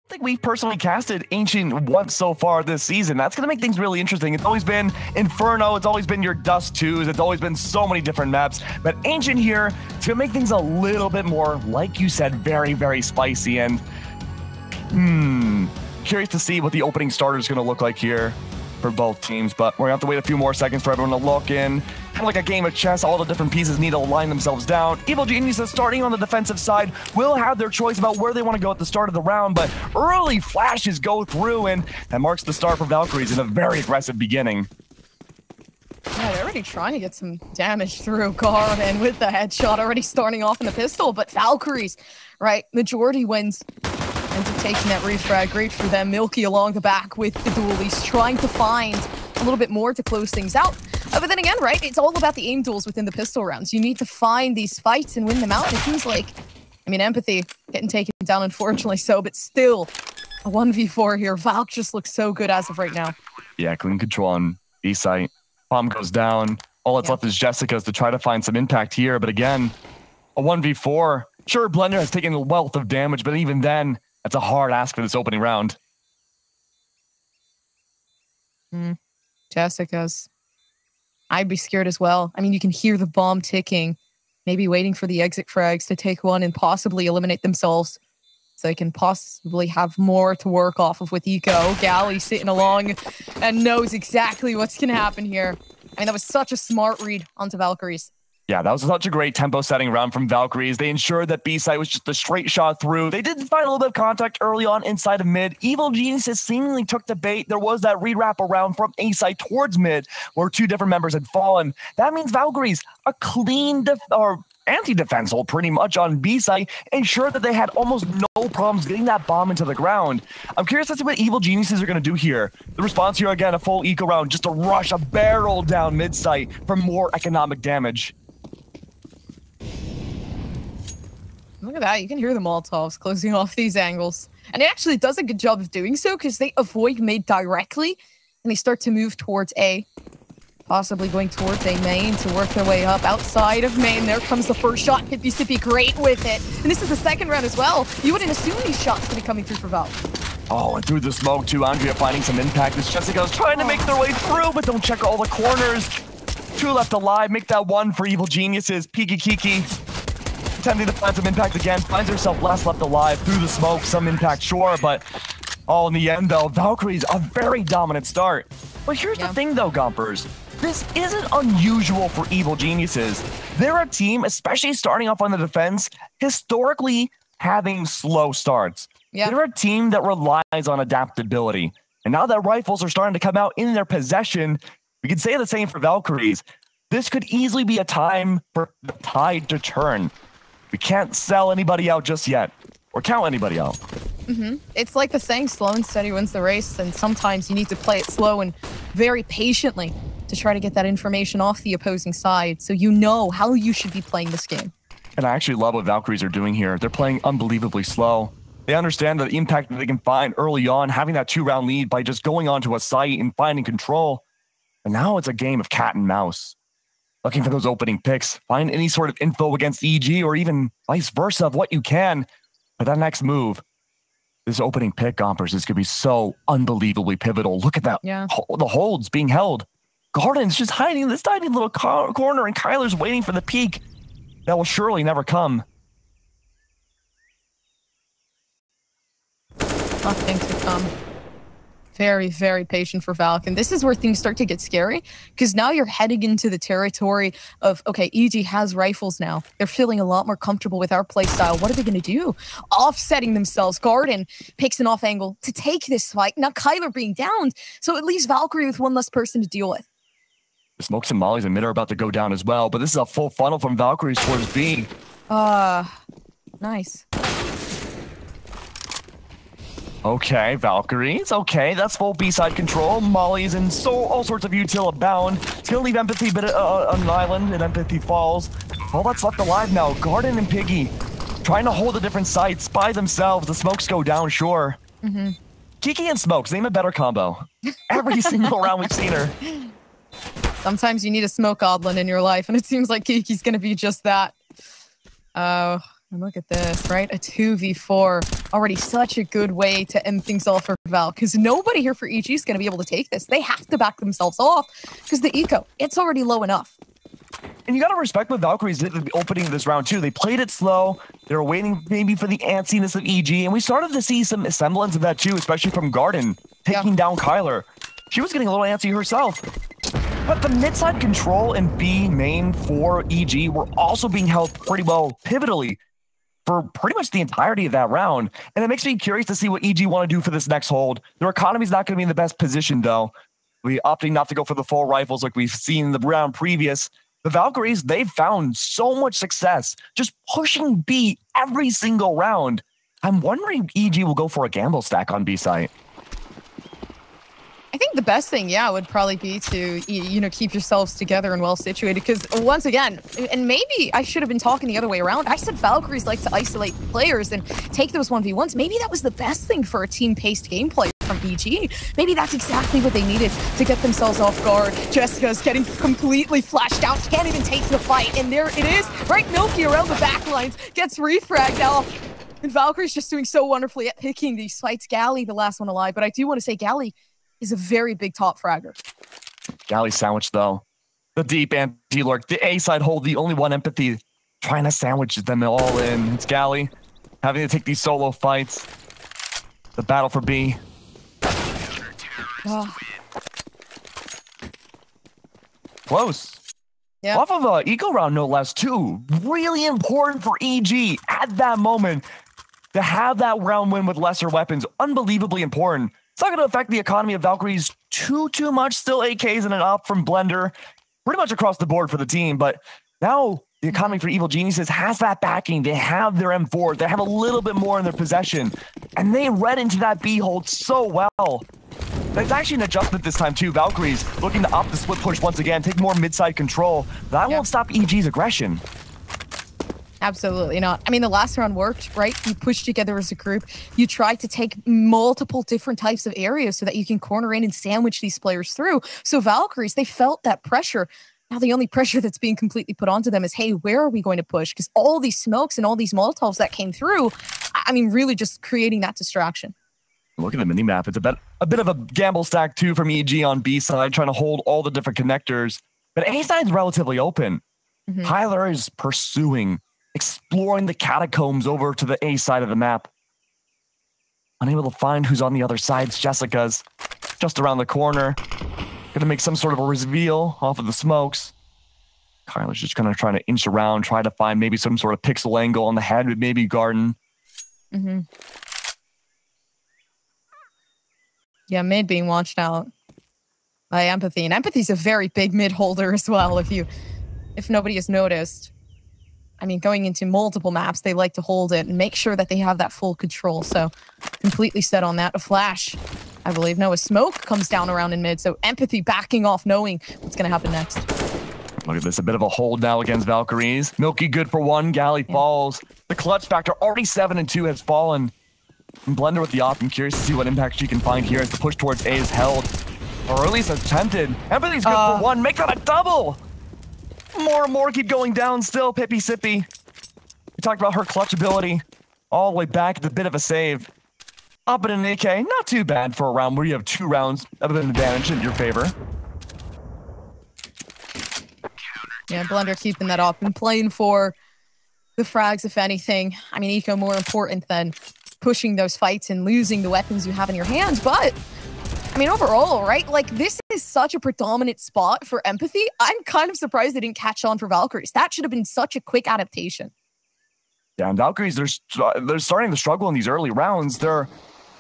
think we've personally casted Ancient once so far this season. That's going to make things really interesting. It's always been Inferno. It's always been your Dust 2s. It's always been so many different maps. But Ancient here to make things a little bit more, like you said, very, very spicy. And curious to see what the opening starter is going to look like here for both teams. But we're going to have to wait a few more seconds for everyone to look in. Kind of like a game of chess, all the different pieces need to align themselves down. Evil Geniuses, starting on the defensive side, will have their choice about where they want to go at the start of the round, but early flashes go through, and that marks the start for Valkyries in a very aggressive beginning. Yeah, they're already trying to get some damage through Garvin with the headshot already starting off in the pistol, but Valkyries, right, majority wins. Ends up taking that refrag. Great for them. Milky along the back with the duelies, trying to find a little bit more to close things out. But then again, right, it's all about the aim duels within the pistol rounds. You need to find these fights and win them out. And it seems like, I mean, Empathy getting taken down, unfortunately so, but still a 1v4 here. Valk just looks so good as of right now. Yeah, clean control on B site. Bomb goes down. All that's left is Jessica's to try to find some impact here. But again, a 1v4. Sure, Blender has taken a wealth of damage, but even then, that's a hard ask for this opening round. Jessica's. I'd be scared as well. I mean, you can hear the bomb ticking, maybe waiting for the exit frags to take one and possibly eliminate themselves so they can possibly have more to work off of with Eco. Galley sitting along and knows exactly what's going to happen here. I mean, that was such a smart read onto Valkyries. Yeah, that was such a great tempo setting round from Valkyries. They ensured that B site was just a straight shot through. They did find a little bit of contact early on inside of mid. Evil Geniuses seemingly took the bait. There was that re-wrap around from A site towards mid where two different members had fallen. That means Valkyries, a clean anti-defense hold pretty much on B site, ensured that they had almost no problems getting that bomb into the ground. I'm curious to see what Evil Geniuses are going to do here. The response here, again, a full eco round, just to rush a barrel down mid site for more economic damage. Look at that. You can hear the Molotovs closing off these angles. And it actually does a good job of doing so because they avoid mid directly and they start to move towards A. Possibly going towards A main to work their way up outside of main. There comes the first shot. Hippie Sippy great with it. And this is the second round as well. You wouldn't assume these shots to be coming through for Valve. Oh, and through the smoke too. Andrea finding some impact as Jessica's trying to make their way through, but don't check all the corners. Two left alive. Make that one for Evil Geniuses. Piki Kiki attempting to find some impact again, finds herself last left alive through the smoke, some impact, sure, but all in the end, though, Valkyries, a very dominant start. But here's the thing, though, Gompers. This isn't unusual for Evil Geniuses. They're a team, especially starting off on the defense, historically having slow starts. They're a team that relies on adaptability. And now that rifles are starting to come out in their possession, we can say the same for Valkyries. This could easily be a time for the tide to turn. We can't sell anybody out just yet, or count anybody out. It's like the saying, slow and steady wins the race, and sometimes you need to play it slow and very patiently to try to get that information off the opposing side so you know how you should be playing this game. And I actually love what Valkyries are doing here. They're playing unbelievably slow. They understand the impact that they can find early on, having that 2-round lead by just going onto a site and finding control. And now it's a game of cat and mouse. Looking for those opening picks, find any sort of info against EG or even vice versa of what you can. But that next move, this opening pick, Gompers, is going to be so unbelievably pivotal. Look at that. The holds being held. Garden's just hiding in this tiny little corner, and Kyler's waiting for the peak. That will surely never come. Nothing to come. Very, very patient for Valk. And this is where things start to get scary because now you're heading into the territory of, okay, EG has rifles now. They're feeling a lot more comfortable with our playstyle. What are they going to do? Offsetting themselves. Garden picks an off angle to take this fight. Now Kyler being downed. So it leaves Valkyrie with one less person to deal with. The smokes and mollies in mid are about to go down as well, but this is a full funnel from Valkyries towards B. Nice. Okay, Valkyries. Okay, that's full B-side control. Mollies and all sorts of util abound. It's going to leave Empathy on an island, and Empathy falls. All that's left alive now, Garden and Piggy, trying to hold the different sites by themselves. The smokes go down, sure. Kiki and Smokes, name a better combo. Every single round we've seen her. Sometimes you need a smoke goblin in your life, and it seems like Kiki's going to be just that. Oh, And look at this, right? A 2v4. Already such a good way to end things off for Val, because nobody here for EG is going to be able to take this. They have to back themselves off, because the eco, it's already low enough. And you got to respect what Valkyries did at the opening of this round, too. They played it slow. They were waiting maybe for the antsiness of EG, and we started to see some semblance of that, too, especially from Garden taking down Kyler. She was getting a little antsy herself. But the mid-side control and B main for EG were also being held pretty well pivotally for pretty much the entirety of that round. And it makes me curious to see what EG want to do for this next hold. Their economy's not going to be in the best position, though. We opting not to go for the full rifles like we've seen in the round previous. The Valkyries, they've found so much success just pushing B every single round. I'm wondering if EG will go for a gamble stack on B site. I think the best thing, would probably be to, keep yourselves together and well situated. Because once again, and maybe I should have been talking the other way around. I said Valkyries like to isolate players and take those 1v1s. Maybe that was the best thing for a team-paced gameplay from EG. Maybe that's exactly what they needed to get themselves off guard. Jessica's getting completely flashed out, can't even take the fight. And there it is, right? Milky around the backlines, gets refragged off. And Valkyrie's just doing so wonderfully at picking these fights. Galley, the last one alive. But I do want to say Galley is a very big top fragger. Galley sandwich, though. The deep anti-lurk. The A side hold, the only one empathy. Trying to sandwich them all in. It's Galley having to take these solo fights. The battle for B. Oh. Close. Yeah. Off of a eco round, no less, too. Really important for EG at that moment to have that round win with lesser weapons. Unbelievably important. It's not going to affect the economy of Valkyries too much. Still AKs and an op from Blender pretty much across the board for the team. But now the economy for Evil Geniuses has that backing. They have their M4s. They have a little bit more in their possession. And they read into that B hold so well. It's actually an adjustment this time too. Valkyries looking to opt the split push once again, take more mid-side control. That won't stop EG's aggression. Absolutely not. I mean, the last round worked, right? You pushed together as a group. You tried to take multiple different types of areas so that you can corner in and sandwich these players through. So Valkyries, they felt that pressure. Now the only pressure that's being completely put onto them is, hey, where are we going to push? Because all these smokes and all these Molotovs that came through, I mean, really just creating that distraction. Look at the mini-map. It's a bit of a gamble stack, too, from EG on B side, trying to hold all the different connectors. But A side's relatively open. Tyler is pursuing, exploring the catacombs over to the A side of the map. Unable to find who's on the other side. Jessica's just around the corner. Gonna make some sort of a reveal off of the smokes. Kyler's just gonna try to inch around, try to find maybe some sort of pixel angle on the head with maybe Garden. Yeah, mid being watched out by Empathy. And Empathy's a very big mid holder as well, if nobody has noticed. I mean, going into multiple maps, they like to hold it and make sure that they have that full control. So completely set on that. A flash, I believe. No, a smoke comes down around in mid. So Empathy backing off, knowing what's going to happen next. Look at this, a bit of a hold now against Valkyries. Milky good for one, Galley falls. The clutch factor, already 7 and 2, has fallen. And Blender with the op. I'm curious to see what impact she can find here as the push towards A is held. Or at least attempted. Empathy's good for one, make that a double! More and more keep going down still, Pippy Sippy. We talked about her clutch ability. All the way back, it's a bit of a save. Up in an AK, not too bad for a round where you have 2 rounds of an advantage in your favor. Yeah, Blender keeping that up and playing for the frags, if anything. I mean, eco more important than pushing those fights and losing the weapons you have in your hands, but I mean, overall, right? Like, this is such a predominant spot for Empathy. I'm kind of surprised they didn't catch on for Valkyries. That should have been such a quick adaptation. Yeah, and Valkyries, they're starting to struggle in these early rounds. They're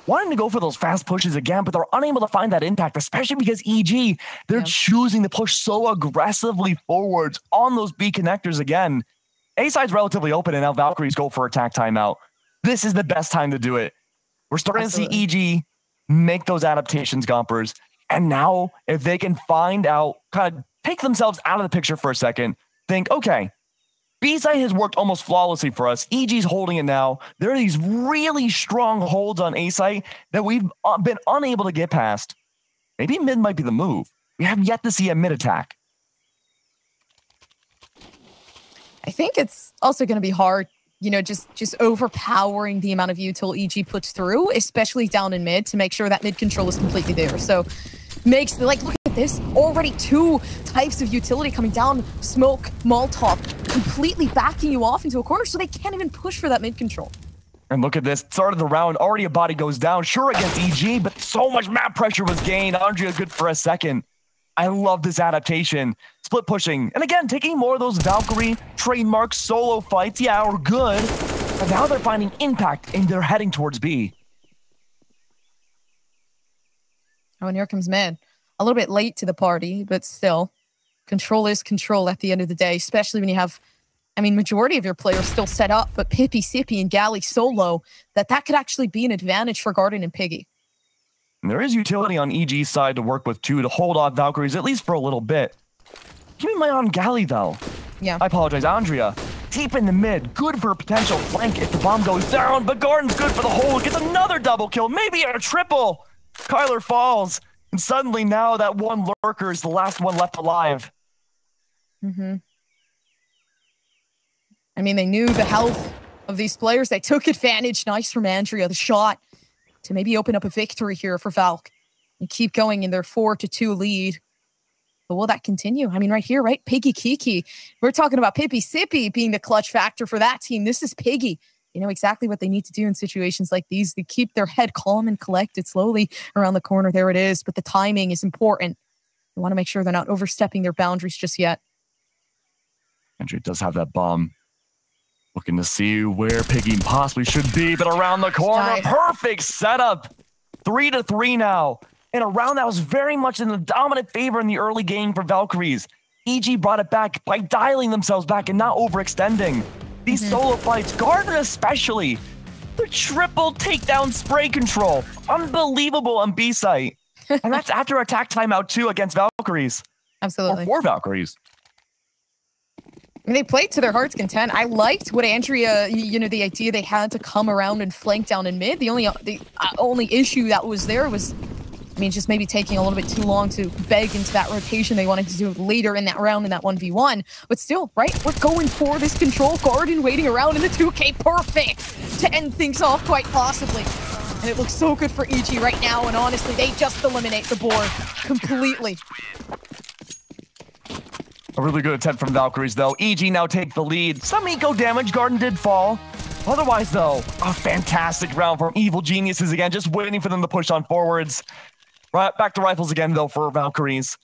wanting to go for those fast pushes again, but they're unable to find that impact, especially because EG, they're choosing to push so aggressively forwards on those B connectors again. A side's relatively open, and now Valkyries go for attack timeout. This is the best time to do it. We're starting to see EG make those adaptations, Gompers. And now, if they can find out, kind of take themselves out of the picture for a second, think, okay, B-side has worked almost flawlessly for us. EG's holding it now. There are these really strong holds on A-side that we've been unable to get past. Maybe mid might be the move. We have yet to see a mid attack. I think it's also going to be hard you know, just overpowering the amount of util EG puts through, especially down in mid, to make sure that mid control is completely there. So makes, like, look at this, already 2 types of utility coming down, smoke, Molotov, completely backing you off into a corner, so they can't even push for that mid control. And look at this, start of the round, already a body goes down, sure against EG, but so much map pressure was gained. Andrea good for a second. I love this adaptation. Split pushing, and again, taking more of those Valkyrie trademark solo fights. Yeah, are good, but now they're finding impact and they're heading towards B. Oh, and here comes mid. A little bit late to the party, but still, control is control at the end of the day, especially when you have, I mean, majority of your players still set up, but Pippi, Sippy, and Galley solo, that could actually be an advantage for Garden and Piggy. And there is utility on EG's side to work with too, to hold off Valkyries, at least for a little bit. Give me my on Galley, though. Yeah. I apologize, Andrea. Deep in the mid, good for a potential flank if the bomb goes down, but Garden's good for the hold, gets another double kill, maybe a triple. Kyler falls, and suddenly now that one lurker is the last one left alive. Mm-hmm. I mean, they knew the health of these players. They took advantage. Nice from Andrea, the shot to maybe open up a victory here for Valk and keep going in their 4-2 lead. But will that continue? I mean, right here, right? Piggy Kiki. We're talking about Pippi Sippy being the clutch factor for that team. This is Piggy. You know exactly what they need to do in situations like these. They keep their head calm and collected slowly around the corner. There it is. But the timing is important. They want to make sure they're not overstepping their boundaries just yet. Andrea does have that bomb. Looking to see where Piggy possibly should be, but around the corner, Nice. Perfect setup. 3-3 now. In a round that was very much in the dominant favor in the early game for Valkyries. EG brought it back by dialing themselves back and not overextending. These solo fights, Gardner especially, the triple takedown spray control. Unbelievable on B site. And that's after attack timeout too against Valkyries. Absolutely. Or for Valkyries. I mean, they played to their heart's content. I liked what Andrea, you know, the idea they had to come around and flank down in mid. The only issue that was there was, I mean, just maybe taking a little bit too long to beg into that rotation they wanted to do later in that round in that 1v1. But still, right? We're going for this control. Garden waiting around in the 2K. Perfect to end things off quite possibly. And it looks so good for EG right now. And honestly, they just eliminate the board completely. A really good attempt from Valkyries, though. EG now take the lead. Some eco damage. Garden did fall. Otherwise, though, a fantastic round from Evil Geniuses again, just waiting for them to push on forwards. Right, back to rifles again, though, for Valkyries.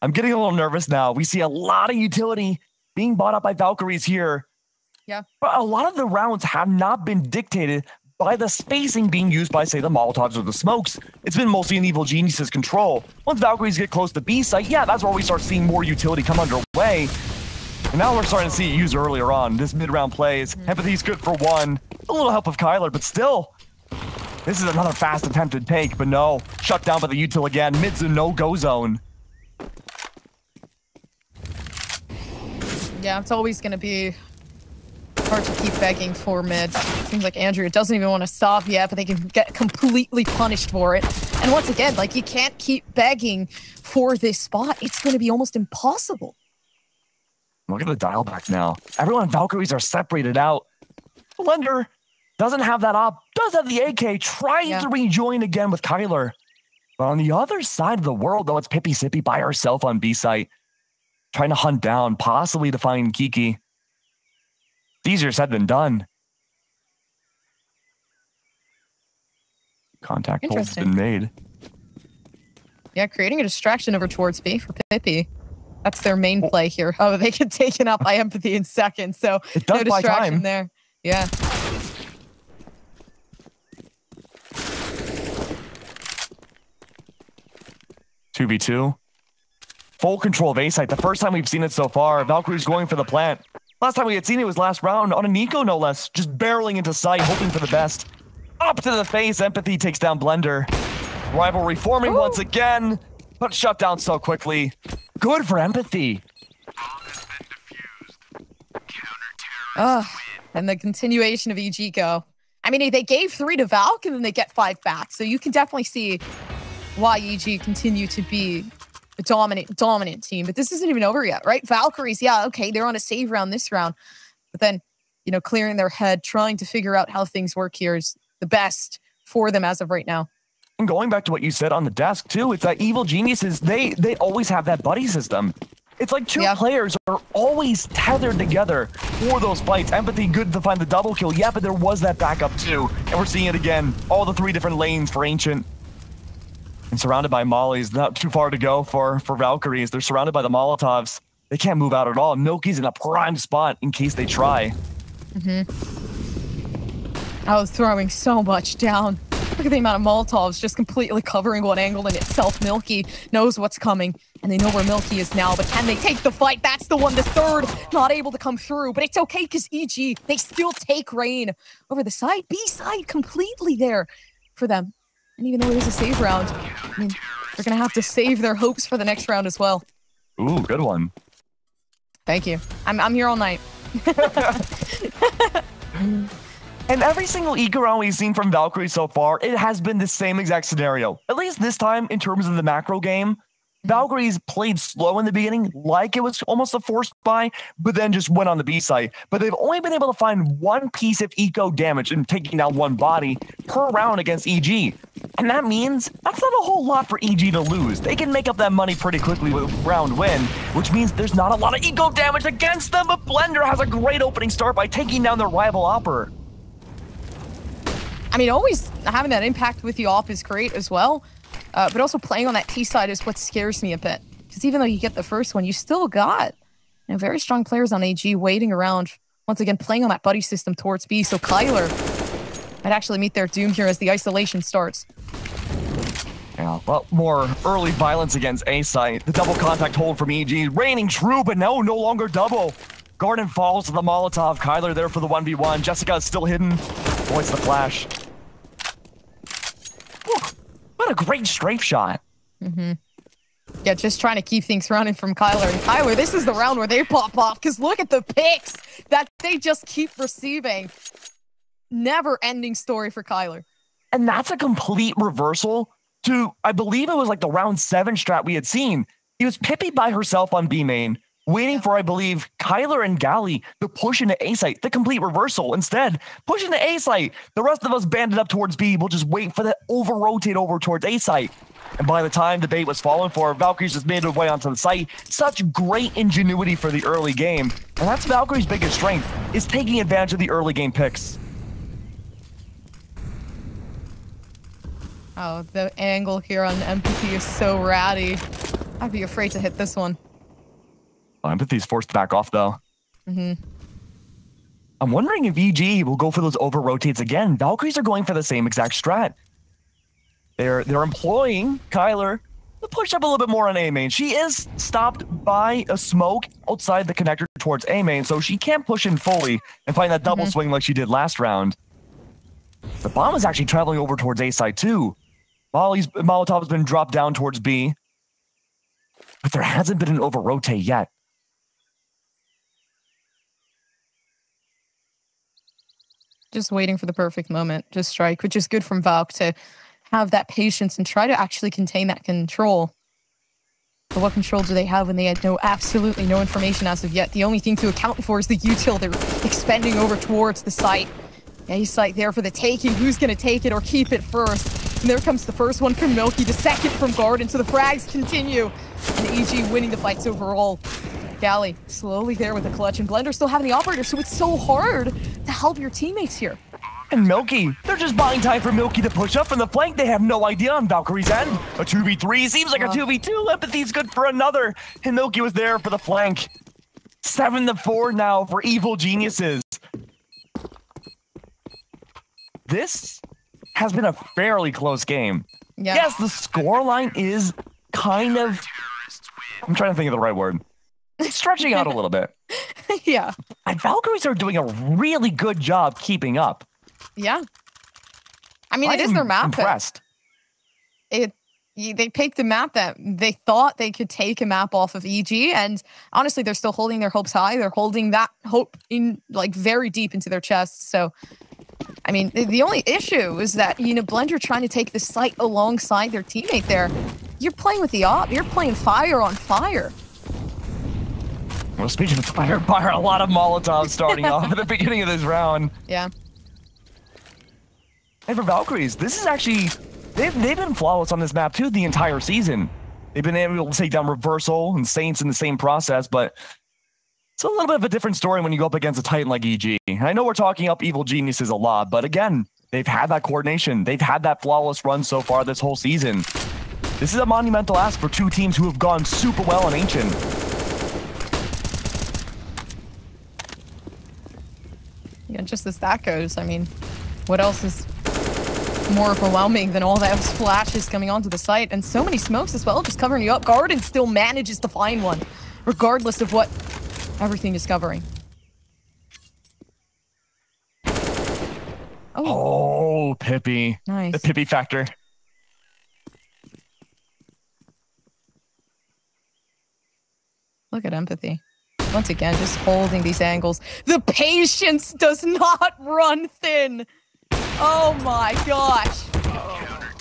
I'm getting a little nervous now. We see a lot of utility being bought up by Valkyries here. Yeah. But a lot of the rounds have not been dictated by the spacing being used by, say, the Molotovs or the smokes. It's been mostly in Evil Geniuses' control. Once Valkyries get close to B site, yeah, that's where we start seeing more utility come underway. And now we're starting to see it used earlier on. This mid-round plays. Empathy's good for one. A little help of Kyler, but still. This is another fast attempted take, but no. Shut down by the util again. Mid's a no-go zone. Yeah, it's always going to be hard to keep begging for mid. Seems like Andrea doesn't even want to stop yet, but they can get completely punished for it. And once again, like, you can't keep begging for this spot. It's going to be almost impossible. Look at the dial back now. Everyone in Valkyries are separated out. Blender doesn't have that op, does have the AK, trying to rejoin again with Kyler. But on the other side of the world, though, it's Pippi Sippy by herself on B site, trying to hunt down, possibly to find Kiki. Easier said than done. Contact hole's been made. Yeah, creating a distraction over towards B for Pippi. That's their main play here. Oh, they get taken up by Empathy in seconds, so it does no buy distraction time there. Yeah. (2v2). Full control of A site. The first time we've seen it so far. Valkyrie's going for the plant. Last time we had seen it was last round on a Nico, no less. Just barreling into sight, hoping for the best. Up to the face, Empathy takes down Blender. Rivalry forming once again, but shut down so quickly. Good for Empathy. And the continuation of EG go. I mean, they gave 3 to Valk, and then they get 5 back. So you can definitely see why EG continue to be a dominant team. But this isn't even over yet, right? Valkyries, yeah, okay, they're on a save round this round. But then you know, clearing their head, trying to figure out how things work here is the best for them as of right now. And going back to what you said on the desk too, it's that Evil Geniuses, they always have that buddy system. It's like two players are always tethered together for those fights. Empathy, good to find the double kill. Yeah, but there was that backup too. And we're seeing it again. All the 3 different lanes for Ancient. And surrounded by mollies. Not too far to go for Valkyries. They're surrounded by the Molotovs. They can't move out at all. Milky's in a prime spot in case they try. I was throwing so much down. Look at the amount of Molotovs just completely covering one angle in itself. Milky knows what's coming, and they know where Milky is now, but can they take the fight? That's the one. The third not able to come through, but it's okay because EG, they still take reign over the side. B side completely there for them. And even though it is a save round, I mean, they're going to have to save their hopes for the next round as well. Ooh, good one. Thank you. I'm here all night. And every single eco round we've seen from Valkyrie so far, it has been the same exact scenario. At least this time, in terms of the macro game, Valkyries played slow in the beginning, like it was almost a forced buy, but then just went on the B side. But they've only been able to find one piece of eco damage and taking down one body per round against EG. And that means that's not a whole lot for EG to lose. They can make up that money pretty quickly with round win, which means there's not a lot of eco damage against them, but Blender has a great opening start by taking down their rival Opper. I mean, always having that impact with the op is great as well, but also playing on that T side is what scares me a bit. Because even though you get the first one, you still got very strong players on AG waiting around, once again, playing on that buddy system towards B. So Kyler might actually meet their doom here as the isolation starts. Yeah, well, more early violence against A side. The double contact hold from EG, reigning true, but no longer double. Garden falls to the Molotov. Kyler there for the 1v1. Jessica is still hidden. Avoids the flash. Ooh, what a great strafe shot. Yeah, just trying to keep things running from Kyler. And Kyler, this is the round where they pop off, because look at the picks that they just keep receiving. Never-ending story for Kyler. And that's a complete reversal to, I believe it was like the round 7 strat we had seen. He was Pippi by herself on B main, waiting for, I believe, Kyler and Galley to push into A site. The complete reversal. Instead, push into A site. The rest of us banded up towards B. We'll just wait for that over-rotate over towards A site. And by the time the bait was fallen for, Valkyries just made their way onto the site. Such great ingenuity for the early game. And that's Valkyrie's biggest strength, is taking advantage of the early game picks. Oh, the angle here on Empathy is so ratty. I'd be afraid to hit this one. Oh, Empathy's forced to back off, though. I'm wondering if EG will go for those over-rotates again. Valkyries are going for the same exact strat. They're employing Kyler to push up a little bit more on A main. She is stopped by a smoke outside the connector towards A main, so she can't push in fully and find that double swing like she did last round. The bomb is actually traveling over towards A side too. Molotov has been dropped down towards B, but there hasn't been an over-rotate yet. Just waiting for the perfect moment to strike, which is good from Valk to have that patience and try to actually contain that control. But what control do they have when they had absolutely no information as of yet? The only thing to account for is the util they're expending over towards the site. A site there for the taking. Who's going to take it or keep it first? And there comes the first one from Milky, the second from Garden. So the frags continue. And EG winning the fights overall. Galley slowly there with the clutch. And Blender still having the operator, so it's so hard to help your teammates here. And Milky, they're just buying time for Milky to push up from the flank. They have no idea on Valkyrie's end. A 2v3 seems like a 2v2. Empathy's good for another. And Milky was there for the flank. 7-4 now for Evil Geniuses. This has been a fairly close game. Yeah. Yes, the scoreline is kind of... I'm trying to think of the right word. It's stretching out a little bit. Yeah. And Valkyries are doing a really good job keeping up. Yeah. I mean, it is their map. Impressed. They picked a map that they thought they could take a map off of EG, and honestly, they're still holding their hopes high. They're holding that hope in very deep into their chests. So, I mean, the only issue is that, Blender trying to take the site alongside their teammate there. You're playing with the op. You're playing fire on fire. Well, speaking of fire, a lot of Molotovs starting off at the beginning of this round. Yeah. And for Valkyries, this is actually, they've been flawless on this map too the entire season. They've been able to take down Reversal and Saints in the same process, but it's a little bit of a different story when you go up against a Titan like EG. I know we're talking up Evil Geniuses a lot, but again, they've had that coordination. They've had that flawless run so far this whole season. This is a monumental ask for two teams who have gone super well in Ancient. Yeah, just as that goes, I mean, what else is more overwhelming than all those flashes coming onto the site and so many smokes as well, just covering you up. Garden still manages to find one, regardless of what everything is covering. Oh, Pippi. Nice. The Pippi factor. Look at Empathy. Once again, just holding these angles. The patience does not run thin. Oh my gosh.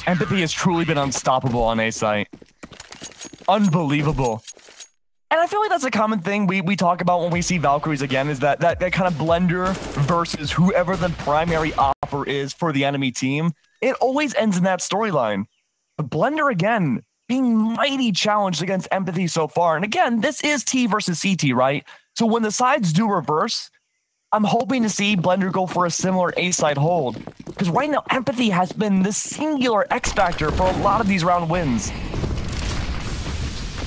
Empathy has truly been unstoppable on A site. Unbelievable. And I feel like that's a common thing we talk about when we see Valkyries again, is that kind of blender versus whoever the primary opper is for the enemy team. It always ends in that storyline. But Blender, again, being mighty challenged against Empathy so far. And again, this is T versus CT, right? So when the sides do reverse, I'm hoping to see Blender go for a similar A-side hold. Because right now, Empathy has been the singular X-factor for a lot of these round wins.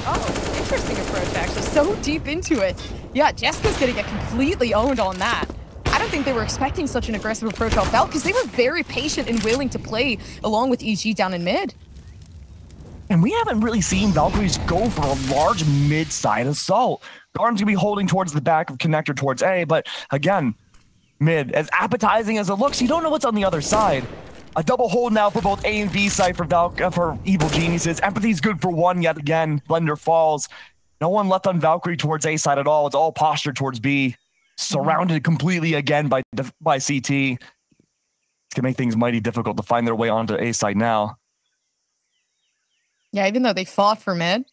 Oh, interesting approach, actually. So deep into it. Yeah, Jessica's going to get completely owned on that. I don't think they were expecting such an aggressive approach off Val, because they were very patient and willing to play along with EG down in mid. And we haven't really seen Valkyries go for a large mid-side assault. Garden's going to be holding towards the back of Connector towards A, but again, mid, as appetizing as it looks, you don't know what's on the other side. A double hold now for both A and B side for Evil Geniuses. Empathy's good for one yet again. Blender falls. No one left on Valkyrie towards A side at all. It's all postured towards B. Surrounded completely again by CT. It's going to make things mighty difficult to find their way onto A side now. Yeah, even though they fought for mid,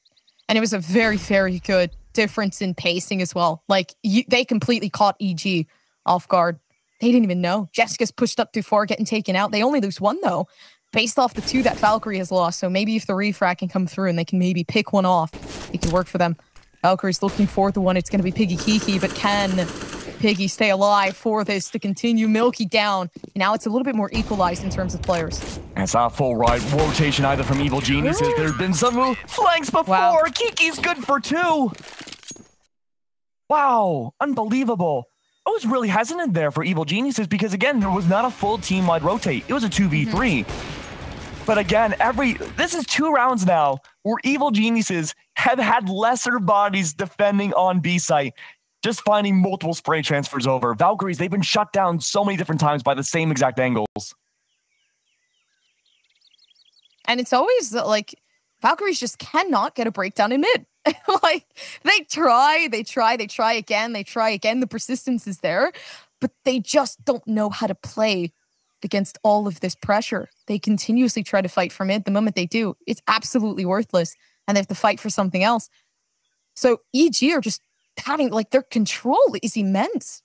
and it was a very, very good difference in pacing as well. Like, they completely caught EG off guard. They didn't even know. Jessica's pushed up too far, getting taken out. They only lose one, though, based off the two that Valkyrie has lost. So maybe if the refract can come through and they can maybe pick one off, it could work for them. Valkyrie's looking for the one. It's going to be Piggy Kiki, but can Piggy stay alive for this to continue Milky down? And now it's a little bit more equalized in terms of players. And it's not a full ride rotation either from Evil Geniuses. There's been some flanks before. Wow. Kiki's good for two. Wow, unbelievable. I was really hesitant there for Evil Geniuses because, again, there was not a full team-wide rotate. It was a 2v3. But again, this is 2 rounds now where Evil Geniuses have had lesser bodies defending on B site, just finding multiple spray transfers over. Valkyries, they've been shut down so many different times by the same exact angles. And it's always like Valkyries just cannot get a breakdown in mid. Like, they try again. The persistence is there, but they just don't know how to play against all of this pressure. They continuously try to fight for mid. The moment they do, it's absolutely worthless, and they have to fight for something else. So EG are just having, like, their control is immense.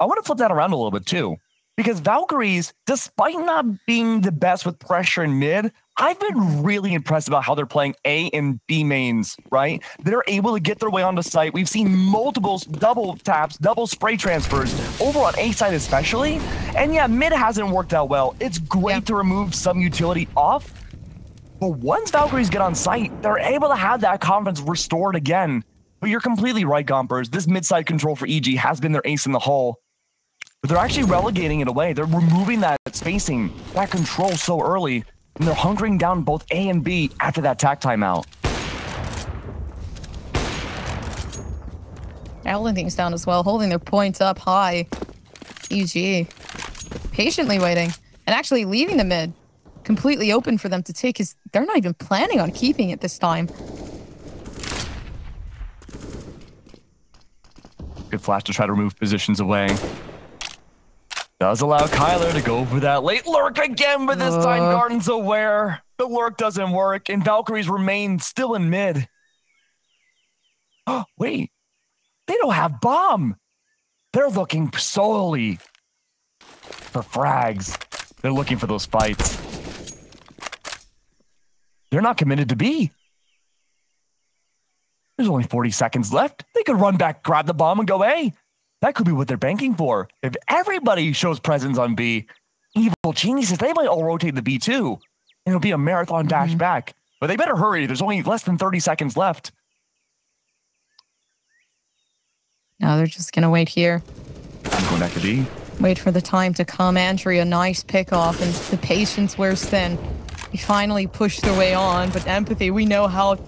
I want to flip that around a little bit too, because Valkyries, despite not being the best with pressure in mid, I've been really impressed about how they're playing A and B mains, right? They're able to get their way onto site. We've seen multiple double taps, double spray transfers over on A side especially. And yeah, mid hasn't worked out well. It's great to remove some utility off, but once Valkyries get on site, they're able to have that confidence restored again. But you're completely right, Gompers. This mid-side control for EG has been their ace in the hole. But they're actually relegating it away. They're removing that spacing, that control so early, and they're hunkering down both A and B after that tack timeout. Holding things down as well, holding their points up high. EG patiently waiting and actually leaving the mid completely open for them to take, because they're not even planning on keeping it this time. Good flash to try to remove positions away. Does allow Kyler to go for that late lurk again, but this time Garden's aware. The lurk doesn't work, and Valkyries remain still in mid. Oh, wait. They don't have bomb. They're looking solely for frags. They're looking for those fights. They're not committed to B. There's only 40 seconds left. They could run back, grab the bomb, and go A. That could be what they're banking for. If everybody shows presence on B, Evil Geniuses, they might all rotate the B too. And it'll be a marathon dash back. But they better hurry. There's only less than 30 seconds left. Now they're just going to wait here. I'm going back to B. Wait for the time to come. Andrea, nice pick off, and the patience wears thin. They finally pushed their way on, but Empathy, we know how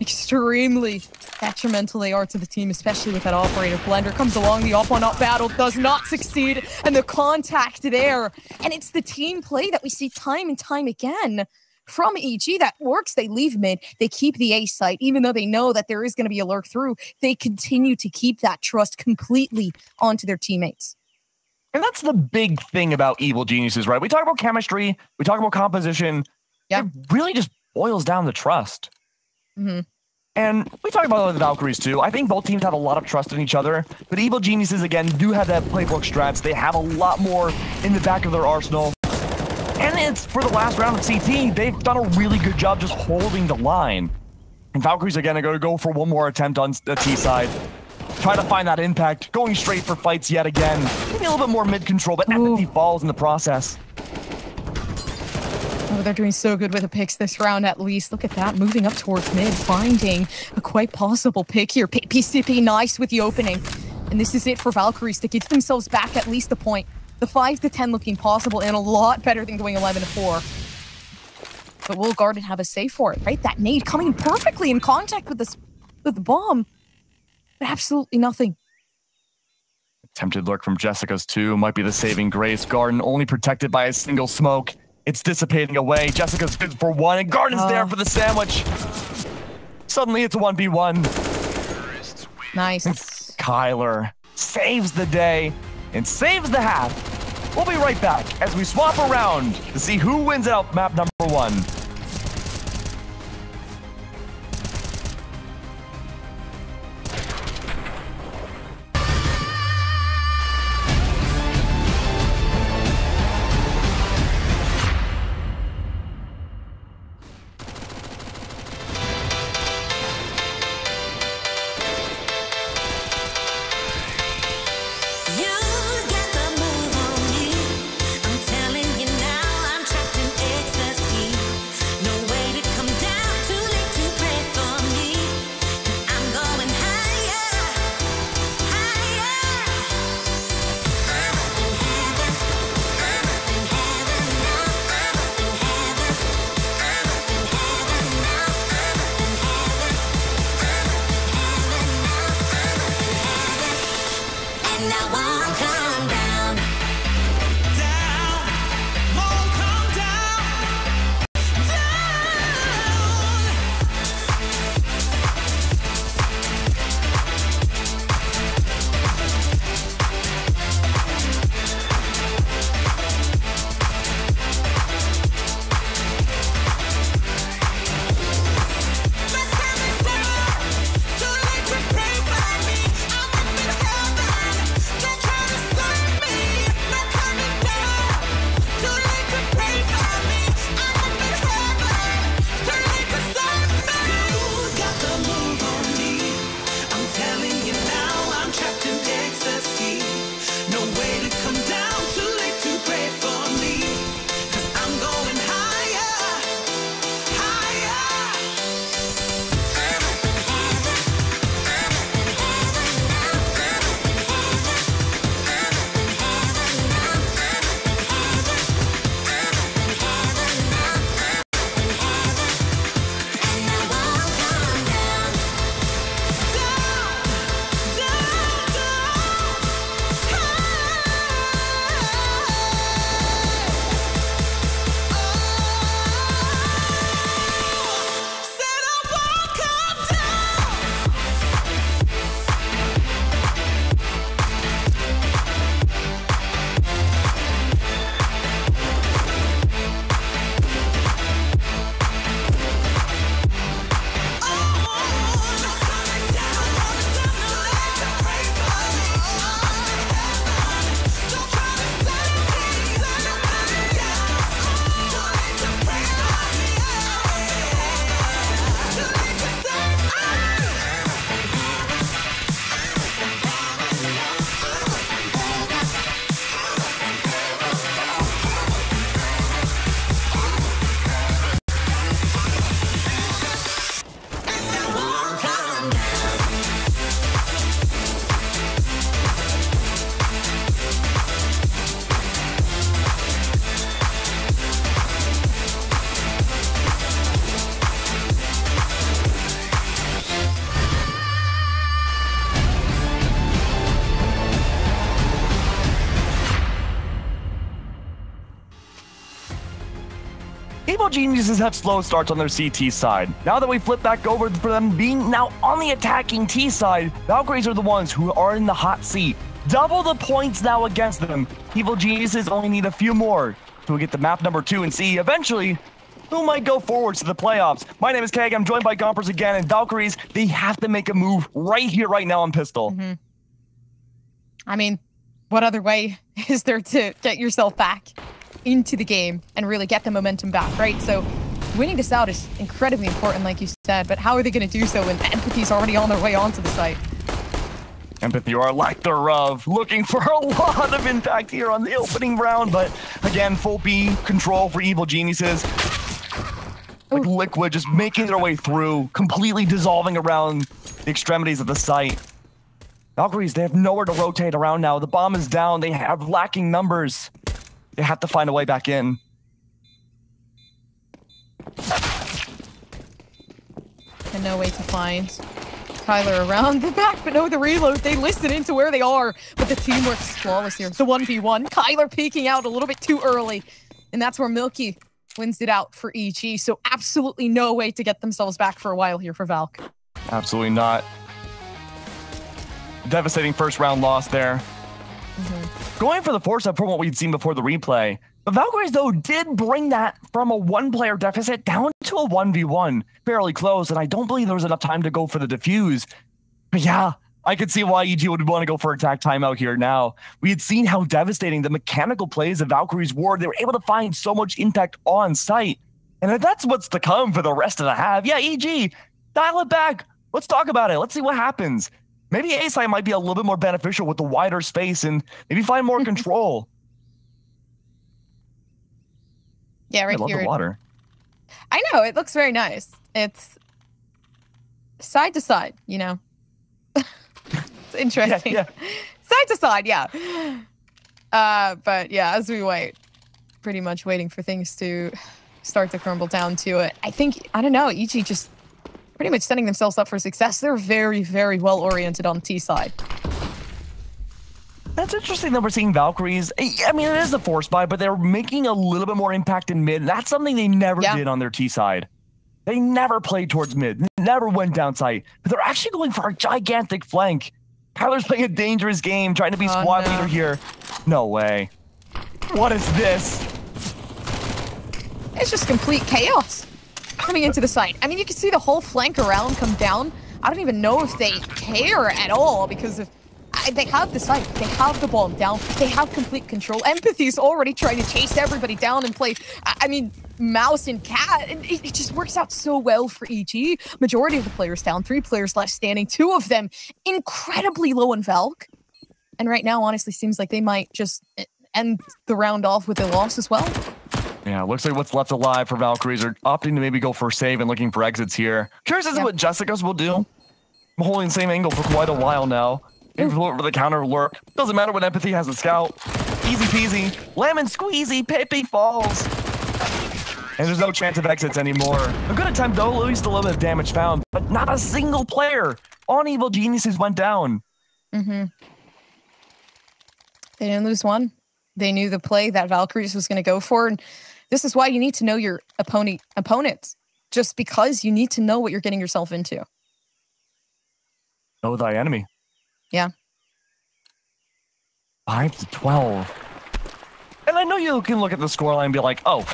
extremely detrimental they are to the team, especially with that operator. Blender comes along, the up-on-up battle does not succeed, and the contact there. And it's the team play that we see time and time again from EG that works. They leave mid, they keep the A site, even though they know that there is going to be a lurk through. They continue to keep that trust completely onto their teammates. And that's the big thing about Evil Geniuses, right? We talk about chemistry, we talk about composition. Yeah. It really just boils down to trust. And we talk about the Valkyries too. I think both teams have a lot of trust in each other, but Evil Geniuses, again, do have that playbook strats. They have a lot more in the back of their arsenal. And it's for the last round of CT, they've done a really good job just holding the line. And Valkyries, again, are going to go for one more attempt on the T side. Try to find that impact, going straight for fights yet again. Maybe a little bit more mid-control, but Empathy falls in the process. Oh, they're doing so good with the picks this round, at least. Look at that, moving up towards mid, finding a quite possible pick here. PCP, nice with the opening. And this is it for Valkyries to give themselves back at least a point. The 5 to 10 looking possible and a lot better than going 11 to 4. But will Garden have a save for it, right? That nade coming perfectly in contact with the bomb. But absolutely nothing. Attempted lurk from Jessica's too might be the saving grace. Garden only protected by a single smoke. It's dissipating away. Jessica's good for one, and Garden's there for the sandwich. Suddenly, it's a 1v1. Nice. Kyler saves the day and saves the half. We'll be right back as we swap around to see who wins out map number 1. Evil Geniuses have slow starts on their CT side. Now that we flip back over for them being now on the attacking T side, Valkyries are the ones who are in the hot seat. Double the points now against them. Evil Geniuses only need a few more to get the map number 2 and see eventually who might go forwards to the playoffs. My name is Keg. I'm joined by Gompers again, and Valkyries, they have to make a move right here, right now on Pistol. I mean, what other way is there to get yourself back into the game and really get the momentum back, right? So winning this out is incredibly important, like you said, but how are they going to do so when Empathy's already on their way onto the site? Empathy, or lack thereof, looking for a lot of impact here on the opening round, but again, full B control for Evil Geniuses. Like Liquid just making their way through, completely dissolving around the extremities of the site. Valkyries, they have nowhere to rotate around now. The bomb is down. They have lacking numbers. They have to find a way back in. And no way to find Kyler around the back, but no, the reload. They listen into where they are, but the teamwork's flawless here. The 1v1. Kyler peeking out a little bit too early, and that's where Milky wins it out for EG. So absolutely no way to get themselves back for a while here for Valk. Absolutely not. Devastating first round loss there. Going for the force up from what we'd seen before the replay. The Valkyries, though, did bring that from a one-player deficit down to a 1v1. Fairly close, and I don't believe there was enough time to go for the defuse. But yeah, I could see why EG would want to go for attack timeout here now. We had seen how devastating the mechanical plays of Valkyries were. They were able to find so much impact on site. And if that's what's to come for the rest of the half, yeah, EG, dial it back. Let's talk about it. Let's see what happens. Maybe A-side might be a little bit more beneficial with the wider space and maybe find more control. Yeah, right here. I love the water. I know, it looks very nice. It's side to side, you know. It's interesting. Yeah. Side to side, yeah. But yeah, as we wait, pretty much waiting for things to start to crumble down to it. I think, I don't know, EG just pretty much setting themselves up for success. They're very, very well oriented on T side. That's interesting that we're seeing Valkyries. I mean, it is a force buy, but they're making a little bit more impact in mid. That's something they never did on their T side. They never played towards mid, never went down site, but they're actually going for a gigantic flank. Kyler's playing a dangerous game, trying to be squad leader here. No way. What is this? It's just complete chaos coming into the site. I mean, you can see the whole flank around come down. I don't even know if they care at all because of they have the site, they have the bomb down, they have complete control. Empathy's already trying to chase everybody down and play, I mean, mouse and cat. And it just works out so well for EG. Majority of the players down, 3 players left standing, 2 of them incredibly low in Valk. And right now, honestly, seems like they might just end the round off with a loss as well. Yeah, looks like what's left alive for Valkyries are opting to maybe go for save and looking for exits here. Curious as to what Jessica's will do. I'm holding the same angle for quite a while now. Maybe for the counter lurk. Doesn't matter when Empathy has a scout. Easy peasy. Lemon squeezy. Pippi falls. And there's no chance of exits anymore. A good attempt though, at least a little bit of damage found, but not a single player on Evil Geniuses went down. They didn't lose one. They knew the play that Valkyries was going to go for. And this is why you need to know your opponents. Just because you need to know what you're getting yourself into. Know thy enemy. Yeah. 5-12. And I know you can look at the scoreline and be like, oh,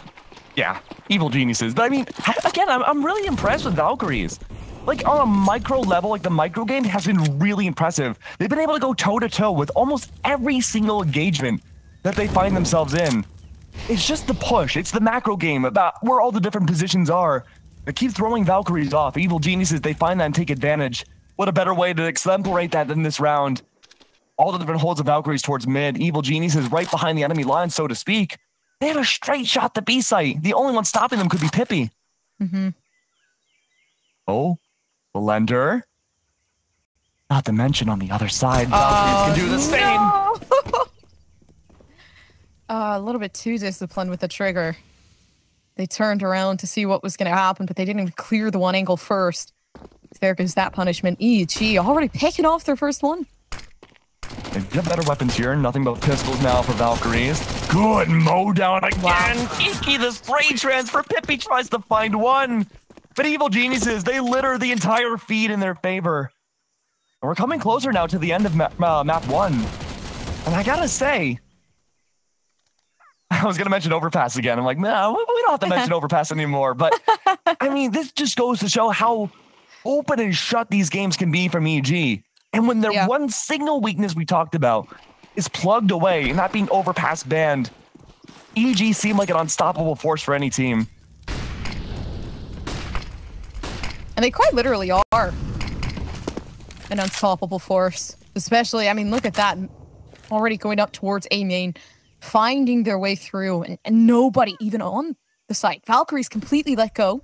yeah, Evil Geniuses. But I mean, again, I'm really impressed with Valkyries. Like, on a micro level, like the micro game has been really impressive. They've been able to go toe-to-toe with almost every single engagement that they find themselves in. It's just the push. It's the macro game about where all the different positions are that keep throwing Valkyries off. Evil Geniuses, they find that and take advantage. What a better way to exemplate that than this round. All the different holds of Valkyries towards mid. Evil Geniuses right behind the enemy line, so to speak. They have a straight shot to B site. The only one stopping them could be Pippi. Oh, Blender. Not to mention on the other side, Valkyries can do the same. No. A little bit too disciplined with the trigger. They turned around to see what was going to happen, but they didn't even clear the one angle first. There goes that punishment. EG already picking off their first one. They have better weapons here. Nothing but pistols now for Valkyries. Good mow down again. Wow. Kiki, the spray transfer. Pippi tries to find one. But Evil Geniuses, they litter the entire feed in their favor. And we're coming closer now to the end of map 1. And I gotta say, I was gonna mention Overpass again. I'm like, no, we don't have to mention Overpass anymore. But I mean, this just goes to show how open and shut these games can be from EG. And when their one signal weakness we talked about is plugged away and not being Overpass banned, EG seem like an unstoppable force for any team. And they quite literally are an unstoppable force. Especially, I mean, look at that. Already going up towards A main, finding their way through, and nobody even on the site. Valkyries completely let go.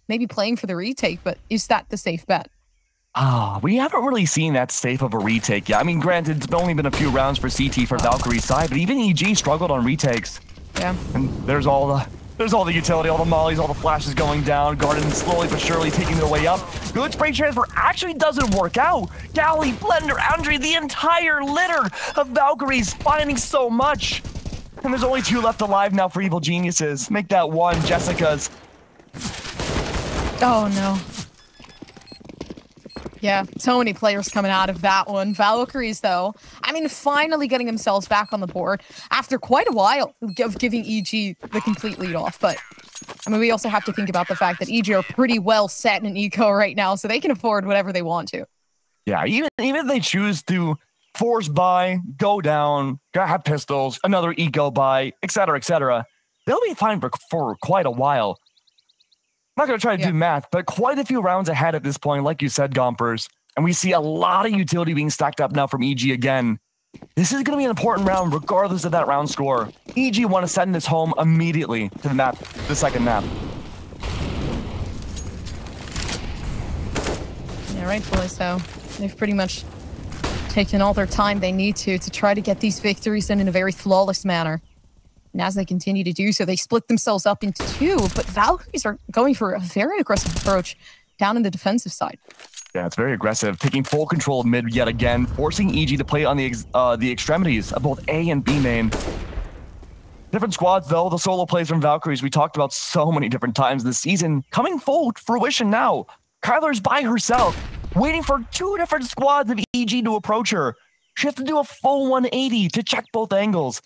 Maybe playing for the retake, but is that the safe bet? We haven't really seen that safe of a retake yet. I mean, granted, it's only been a few rounds for CT for Valkyrie's side, but even EG struggled on retakes. Yeah. And there's all the utility, all the mollies, all the flashes going down. Garden slowly but surely taking their way up. Good spray transfer actually doesn't work out. Galley, Blender, Andre, the entire litter of Valkyries finding so much. And there's only 2 left alive now for Evil Geniuses. Make that 1, Jessica's. Oh, no. Yeah, so many players coming out of that one. Valkyries, though, I mean, finally getting themselves back on the board after quite a while of giving EG the complete lead off. But, I mean, we also have to think about the fact that EG are pretty well set in eco right now, so they can afford whatever they want to. Yeah, even if they choose to force buy, go down, have pistols, another eco buy, etc., they'll be fine for quite a while. I'm not going to try to do math, but quite a few rounds ahead at this point, like you said, Gompers. And we see a lot of utility being stacked up now from EG again. This is going to be an important round, regardless of that round score. EG want to send this home immediately to the map, the second map. Yeah, rightfully so. They've pretty much taken all their time they need to try to get these victories in a very flawless manner. And as they continue to do so, they split themselves up into 2, but Valkyries are going for a very aggressive approach down in the defensive side. Yeah, it's very aggressive, taking full control of mid yet again, forcing EG to play on the extremities of both A and B main. Different squads, though. The solo plays from Valkyries we talked about so many different times this season, coming full fruition now. Kyler's by herself, waiting for 2 different squads of EG to approach her. She has to do a full 180 to check both angles.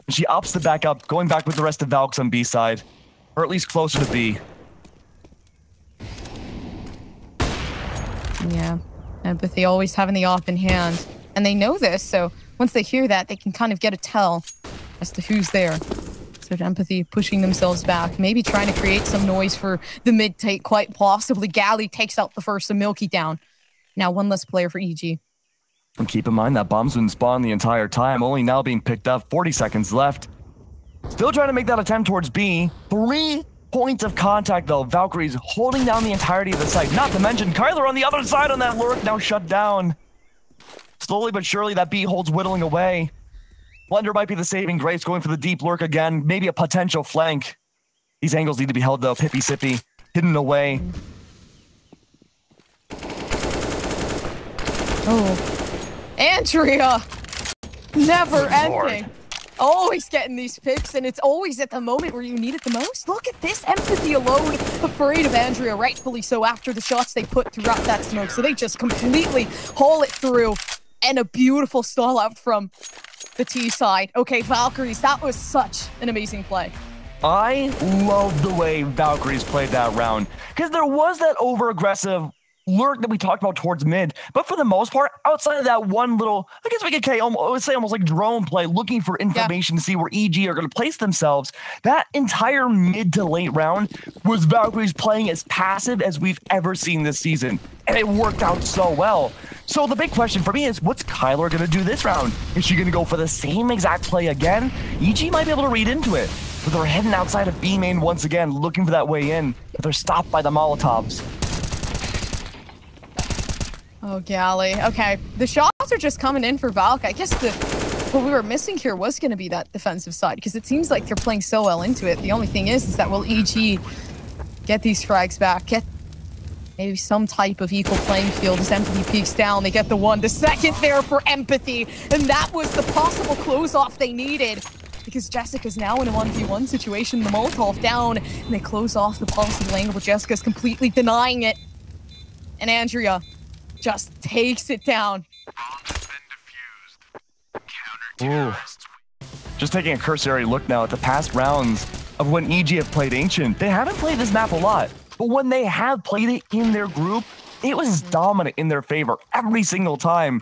She opts to back up, going back with the rest of Valks on B side, or at least closer to B. Yeah, empathy always having the op in hand. And they know this, so once they hear that, they can kind of get a tell as to who's there. So empathy pushing themselves back, maybe trying to create some noise for the mid take, quite possibly. Galley takes out the first of Milky down. Now 1 less player for EG. And keep in mind that bomb's been spawned the entire time, only now being picked up, 40 seconds left. Still trying to make that attempt towards B. 3 points of contact, though. Valkyries holding down the entirety of the site. Not to mention Kyler on the other side on that lurk, now shut down. Slowly but surely, that B holds whittling away. Blender might be the saving grace, going for the deep lurk again. Maybe a potential flank. These angles need to be held, though. Pippy Sippy, hidden away. Oh. Andrea! Never ending. Always getting these picks, and it's always at the moment where you need it the most. Look at this empathy alone, afraid of Andrea, rightfully so, after the shots they put throughout that smoke. So they just completely haul it through, and a beautiful stall out from the T side. Okay, Valkyries, that was such an amazing play. I love the way Valkyries played that round, because there was that over-aggressive lurk that we talked about towards mid, but for the most part, outside of that one little, I guess we could say almost like drone play, looking for information to see where EG are going to place themselves, that entire mid to late round was Valkyries playing as passive as we've ever seen this season, and it worked out so well. So the big question for me is, what's Kyler going to do this round? Is she going to go for the same exact play again? EG might be able to read into it, but they're heading outside of B main once again, looking for that way in, but they're stopped by the Molotovs. Oh, Galley. Okay, the shots are just coming in for Valk. I guess what we were missing here was going to be that defensive side, because it seems like they're playing so well into it. The only thing is that will EG get these frags back, get maybe some type of equal playing field as Empathy peeks down. They get the one, the second there for Empathy, and that was the possible close-off they needed. Because Jessica's now in a 1v1 situation, the Molotov down, and they close off the policy lane, but Jessica's completely denying it. And Andrea just takes it down. Ooh. Just taking a cursory look now at the past rounds of when EG have played Ancient. They haven't played this map a lot, but when they have played it in their group, it was dominant in their favor every single time.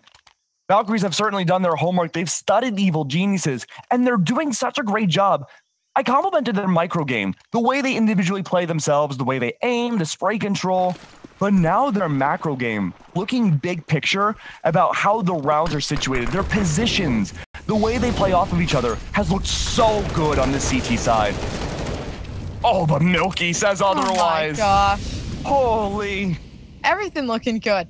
Valkyries have certainly done their homework. They've studied Evil Geniuses, and they're doing such a great job. I complimented their micro game, the way they individually play themselves, the way they aim, the spray control, but now their macro game, looking big picture about how the rounds are situated, their positions, the way they play off of each other has looked so good on the CT side. Oh, but Milky says otherwise. Oh my gosh. Holy. Everything looking good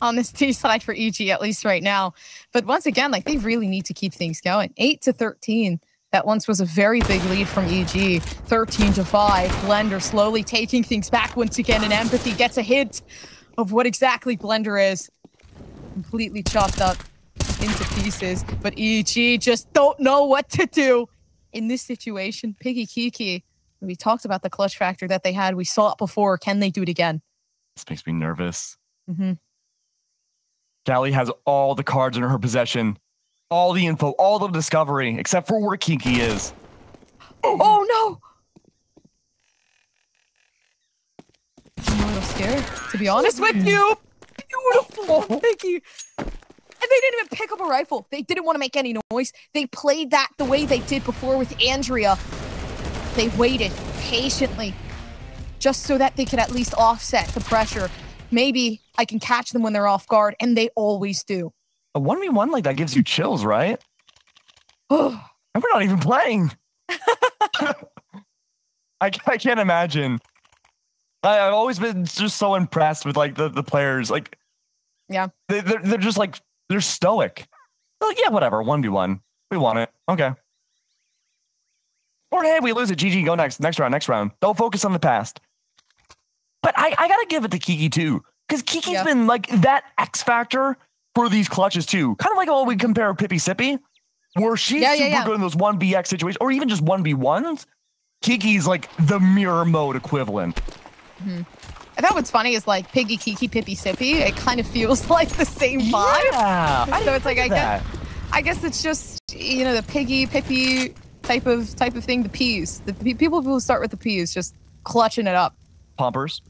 on this T side for EG, at least right now. But once again, like, they really need to keep things going. 8-13. That once was a very big lead from EG. 13-5. Blender slowly taking things back once again, and Empathy gets a hint of what exactly Blender is. Completely chopped up into pieces. But EG just don't know what to do in this situation. Piggy Kiki, we talked about the clutch factor that they had. We saw it before. Can they do it again? This makes me nervous. Callie has all the cards in her possession. All the info, all the discovery, except for where Kiki is. Oh no! I'm a little scared, to be honest with you. Beautiful, Piggy. And they didn't even pick up a rifle. They didn't want to make any noise. They played that the way they did before with Andrea. They waited patiently, just so that they could at least offset the pressure. Maybe I can catch them when they're off guard, and they always do. A 1v1 like that gives you chills, right? And we're not even playing. I can't imagine. I've always been just so impressed with like the players. Like, yeah, they're just like, they're stoic. They're like, yeah, whatever, 1v1. We want it. Okay. Or hey, we lose it. GG, go next round. Don't focus on the past. But I gotta give it to Kiki too. Because Kiki's been like that X factor for these clutches too. Kind of like how we compare Pippi Sippy, where she's super good in those 1vx situations, or even just 1v1s. Kiki's like the mirror mode equivalent. I thought what's funny is like Piggy Kiki Pippi Sippy. It kind of feels like the same vibe. Yeah, so it's like I guess it's just, you know, the Piggy Pippi type of thing. The P's, the people who start with the P's, just clutching it up. Pompers.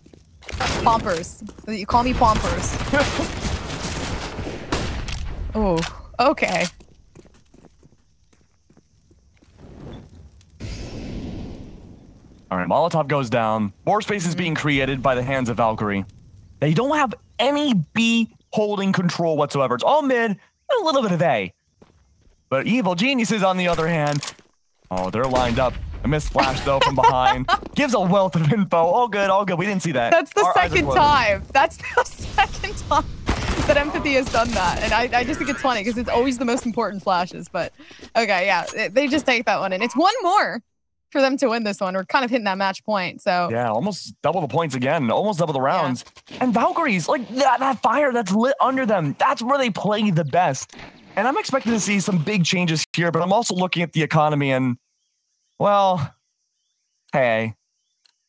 You call me Pompers. Oh, okay. All right, Molotov goes down. More space is being created by the hands of Valkyrie. They don't have any B holding control whatsoever. It's all mid, and a little bit of A. But Evil Geniuses, on the other hand, oh, they're lined up. A missed flash, though, from behind. Gives a wealth of info. All good, all good. We didn't see that. That's the second time. That's the second time that Empathy has done that. And I just think it's funny because it's always the most important flashes. But, okay, yeah, they just take that one. And it's one more for them to win this one. We're kind of hitting that match point, so. Yeah, almost double the points again. Almost double the rounds. Yeah. And Valkyries, like, that fire that's lit under them, that's where they play the best. And I'm expecting to see some big changes here, but I'm also looking at the economy and, well, hey,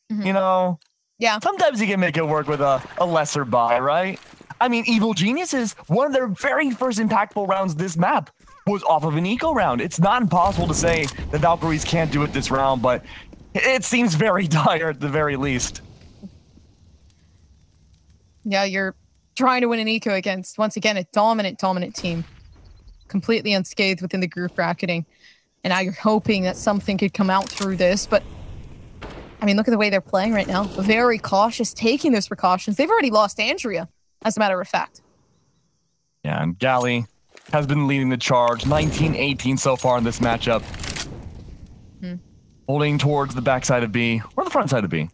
you know, sometimes you can make it work with a lesser buy, right? I mean, Evil Geniuses, one of their very first impactful rounds this map was off of an eco round. It's not impossible to say that Valkyries can't do it this round, but it seems very dire at the very least. Yeah, you're trying to win an eco against, once again, a dominant team. Completely unscathed within the group bracketing. And now you're hoping that something could come out through this, but I mean, look at the way they're playing right now. Very cautious, taking those precautions. They've already lost Andrea, as a matter of fact. Yeah, and Gally has been leading the charge. 19-18 so far in this matchup. Holding towards the backside of B, or the front side of B.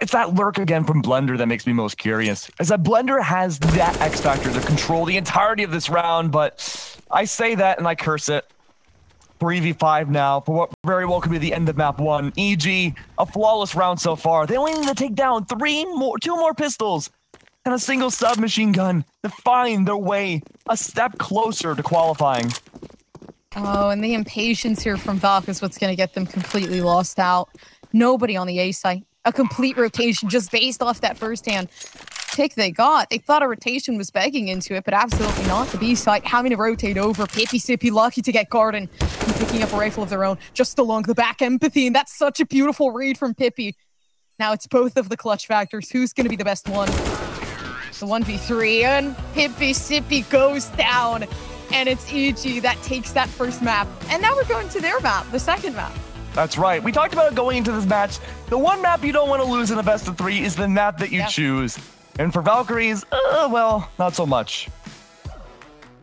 It's that lurk again from Blender that makes me most curious. Is that Blender has that X factor to control the entirety of this round, but I say that and I curse it. 3v5 now for what very well could be the end of map 1. EG, a flawless round so far. They only need to take down two more pistols and a single submachine gun to find their way a step closer to qualifying. Oh, and the impatience here from Valk is what's going to get them completely lost out. Nobody on the A site. A complete rotation just based off that first-hand pick they got. They thought a rotation was begging into it, but absolutely not. The B site having to rotate over. Pippi Sippy lucky to get Garden and picking up a rifle of their own just along the back. Empathy, and that's such a beautiful read from Pippi. Now it's both of the clutch factors. Who's going to be the best one? The 1v3, and Pippi Sippy goes down. And it's EG that takes that first map. And now we're going to their map, the second map. That's right. We talked about it going into this match. The one map you don't want to lose in a best of 3 is the map that you choose. And for Valkyries, well, not so much.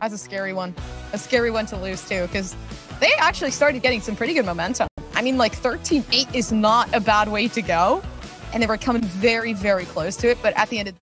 That's a scary one. A scary one to lose, too, because they actually started getting some pretty good momentum. I mean, like, 13-8 is not a bad way to go. And they were coming very, very close to it. But at the end of